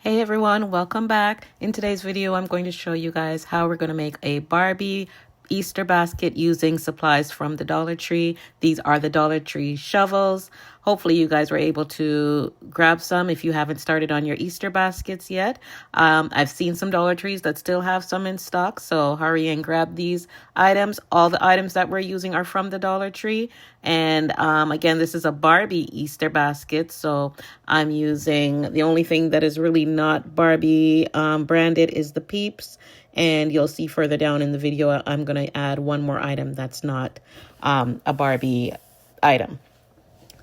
Hey everyone, welcome back. In today's video, I'm going to show you guys how we're going to make a Barbie Easter basket using supplies from the Dollar Tree. These are the Dollar Tree shovels. Hopefully you guys were able to grab some if you haven't started on your Easter baskets yet. I've seen some Dollar Trees that still have some in stock, so hurry and grab these items. All the items that we're using are from the Dollar Tree. And again, this is a Barbie Easter basket, so I'm using, the only thing that is really not Barbie branded is the Peeps. And you'll see further down in the video, I'm going to add one more item that's not a Barbie item.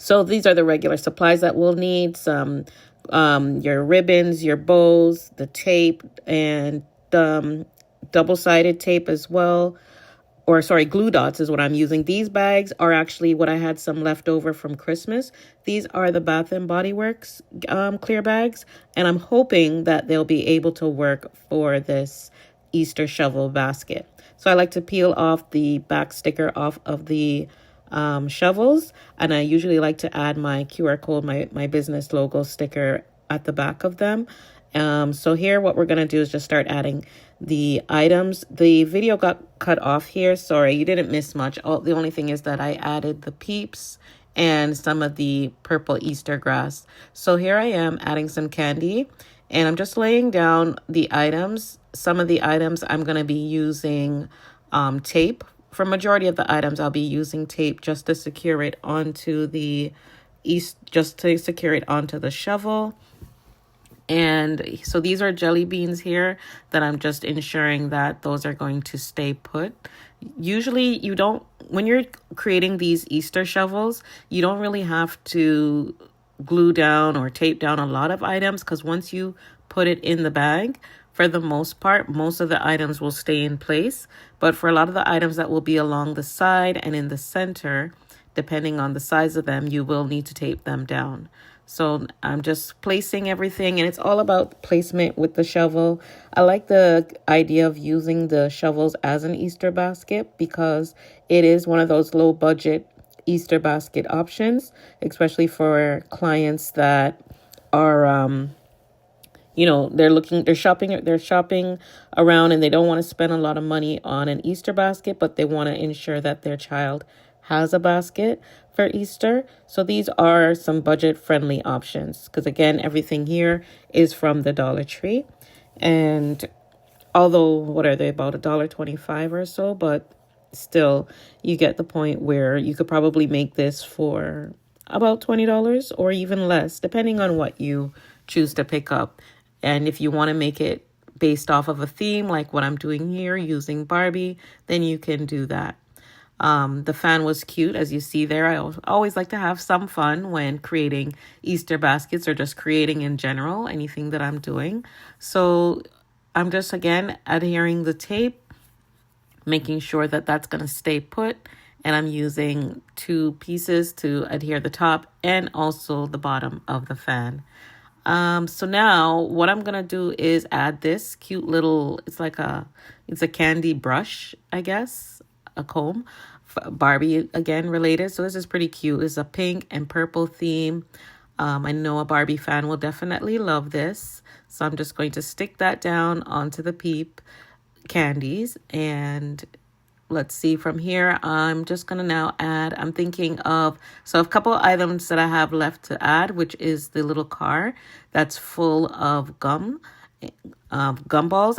So these are the regular supplies that we'll need. Some your ribbons, your bows, the tape, and double-sided tape as well. Or sorry, glue dots is what I'm using. These bags are actually what I had some left over from Christmas. These are the Bath and Body Works clear bags. And I'm hoping that they'll be able to work for this Easter shovel basket. So I like to peel off the back sticker off of the shovels, and I usually like to add my QR code, my business logo sticker at the back of them. So here what we're going to do is just start adding the items. The video got cut off here. Sorry, you didn't miss much. The only thing is that I added the Peeps and some of the purple Easter grass. So here I am adding some candy, and I'm just laying down the items. Some of the items I'm going to be using tape. For majority of the items, I'll be using tape just to secure it onto the shovel. And so these are jelly beans here that I'm just ensuring that those are going to stay put. Usually when you're creating these Easter shovels, you don't really have to glue down or tape down a lot of items, because once you put it in the bag, for the most part, most of the items will stay in place. But for a lot of the items that will be along the side and in the center, depending on the size of them, you will need to tape them down. So I'm just placing everything, and it's all about placement with the shovel. I like the idea of using the shovels as an Easter basket because it is one of those low budget Easter basket options, especially for clients that are they're shopping around and they don't want to spend a lot of money on an Easter basket, but they want to ensure that their child has a basket for Easter. So these are some budget-friendly options because, again, everything here is from the Dollar Tree. And although, what are they, about $1.25 or so, but still, you get the point where you could probably make this for about $20 or even less, depending on what you choose to pick up. And if you want to make it based off of a theme, like what I'm doing here using Barbie, then you can do that. The fan was cute, as you see there. I always like to have some fun when creating Easter baskets or just creating in general, anything that I'm doing. So I'm just, again, adhering the tape, making sure that that's going to stay put. And I'm using 2 pieces to adhere the top and also the bottom of the fan. So now what I'm going to do is add this cute little, it's a candy brush, I guess, a comb, Barbie again related. So this is pretty cute. It's a pink and purple theme. I know a Barbie fan will definitely love this. So I'm just going to stick that down onto the Peep candies, and let's see from here. I'm just going to now add, I'm thinking of, so a couple of items that I have left to add, which is the little car that's full of gumballs,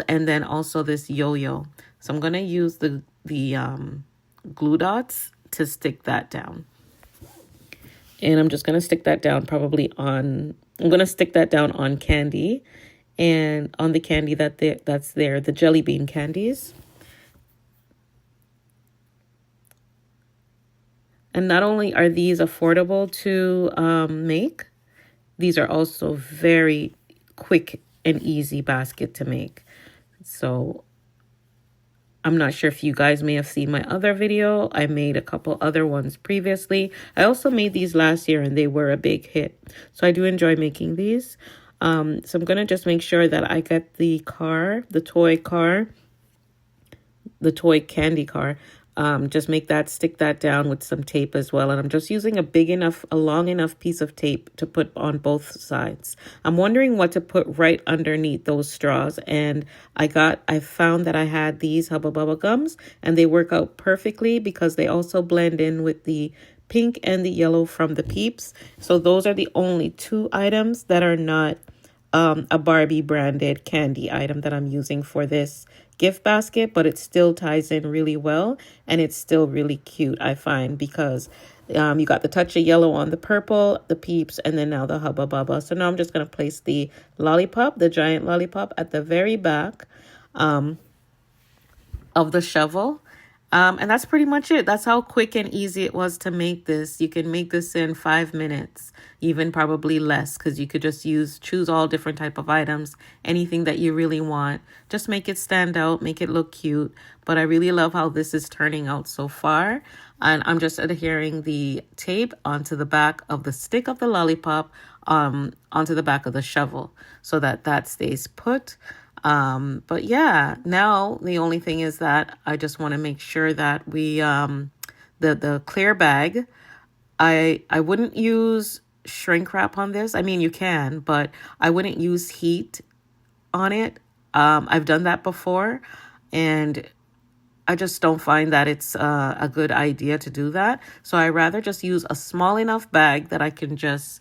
and then also this yo-yo. So I'm going to use the glue dots to stick that down. And I'm just going to stick that down I'm going to stick that down on candy, and on the candy that's there, the jelly bean candies. And not only are these affordable to make, these are also very quick and easy basket to make. So I'm not sure if you guys may have seen my other video. I made a couple other ones previously. I also made these last year and they were a big hit. So I do enjoy making these. So I'm going to just make sure that I get the toy candy car, just stick that down with some tape as well. And I'm just using a long enough piece of tape to put on both sides. I'm wondering what to put right underneath those straws. And I found that I had these Hubba Bubba gums, and they work out perfectly because they also blend in with the pink and the yellow from the Peeps. So those are the only two items that are not a Barbie branded candy item that I'm using for this gift basket, but it still ties in really well, and it's still really cute, I find, because you got the touch of yellow on the purple, the Peeps, and then now the Hubba Bubba. So now I'm just going to place the lollipop, the giant lollipop, at the very back of the shovel. And that's pretty much it. That's how quick and easy it was to make this. You can make this in 5 minutes, even probably less, because you could just choose all different type of items, anything that you really want. Just make it stand out, make it look cute. But I really love how this is turning out so far. And I'm just adhering the tape onto the back of the stick of the lollipop, onto the back of the shovel, so that stays put. But yeah, now the only thing is that I just want to make sure that we, the clear bag, I wouldn't use shrink wrap on this. I mean, you can, but I wouldn't use heat on it. I've done that before, and I just don't find that it's a good idea to do that. So I rather just use a small enough bag that I can just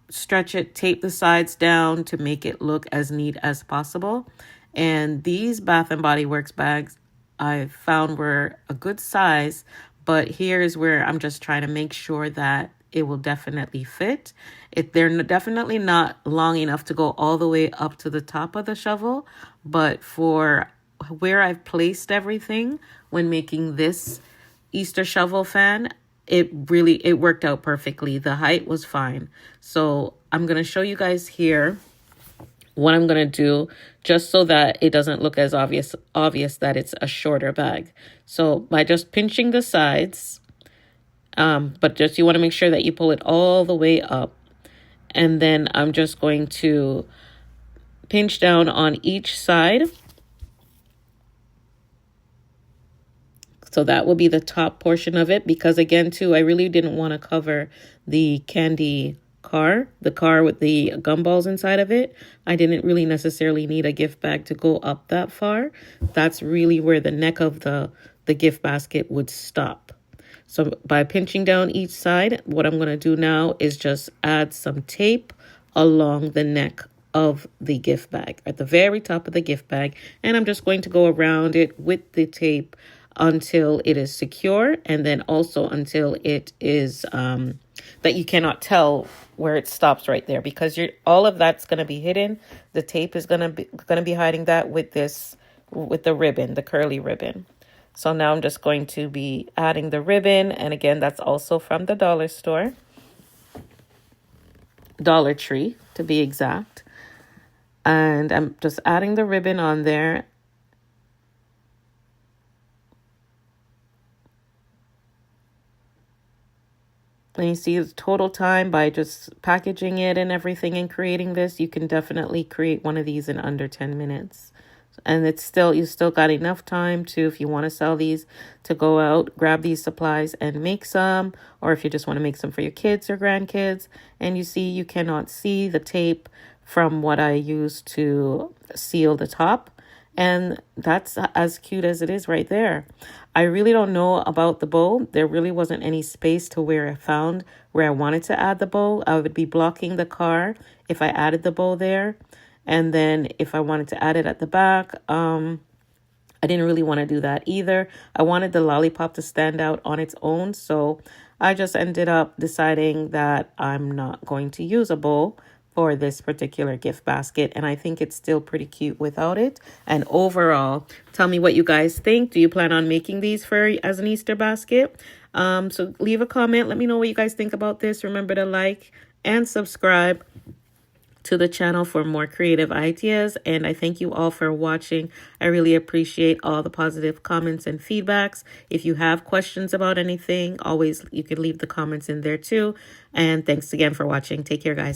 stretch it, tape the sides down to make it look as neat as possible. And these Bath and Body Works bags I found were a good size, but here's where I'm just trying to make sure that it will definitely fit. They're definitely not long enough to go all the way up to the top of the shovel, but for where I've placed everything when making this Easter shovel fan, it worked out perfectly. The height was fine. So I'm going to show you guys here what I'm going to do, just so that it doesn't look as obvious that it's a shorter bag. So by just pinching the sides, but just you want to make sure that you pull it all the way up. And then I'm just going to pinch down on each side. So that will be the top portion of it, because again, too, I really didn't want to cover the candy car, the car with the gumballs inside of it. I didn't really necessarily need a gift bag to go up that far. That's really where the neck of the gift basket would stop. So by pinching down each side, what I'm going to do now is just add some tape along the neck of the gift bag, at the very top of the gift bag. And I'm just going to go around it with the tape until it is secure, and then also until it is that you cannot tell where it stops right there, because all of that's going to be hidden. The tape is going to be hiding that with the ribbon, the curly ribbon. So now I'm just going to be adding the ribbon, and again, that's also from the dollar store, Dollar Tree to be exact. And I'm just adding the ribbon on there. And you see the total time by just packaging it and everything and creating this, you can definitely create one of these in under 10 minutes. And you still got enough time to, if you want to sell these, to go out, grab these supplies and make some, or if you just want to make some for your kids or grandkids. And you see, you cannot see the tape from what I used to seal the top. And that's as cute as it is right there. I really don't know about the bow. There really wasn't any space to where I found where I wanted to add the bow. I would be blocking the car if I added the bow there. And then if I wanted to add it at the back, I didn't really want to do that either. I wanted the lollipop to stand out on its own. So I just ended up deciding that I'm not going to use a bow for this particular gift basket, and I think it's still pretty cute without it. And overall, tell me what you guys think. Do you plan on making these as an Easter basket? So leave a comment. Let me know what you guys think about this. Remember to like and subscribe to the channel for more creative ideas. And I thank you all for watching. I really appreciate all the positive comments and feedbacks. If you have questions about anything, you can leave the comments in there too. And thanks again for watching. Take care, guys.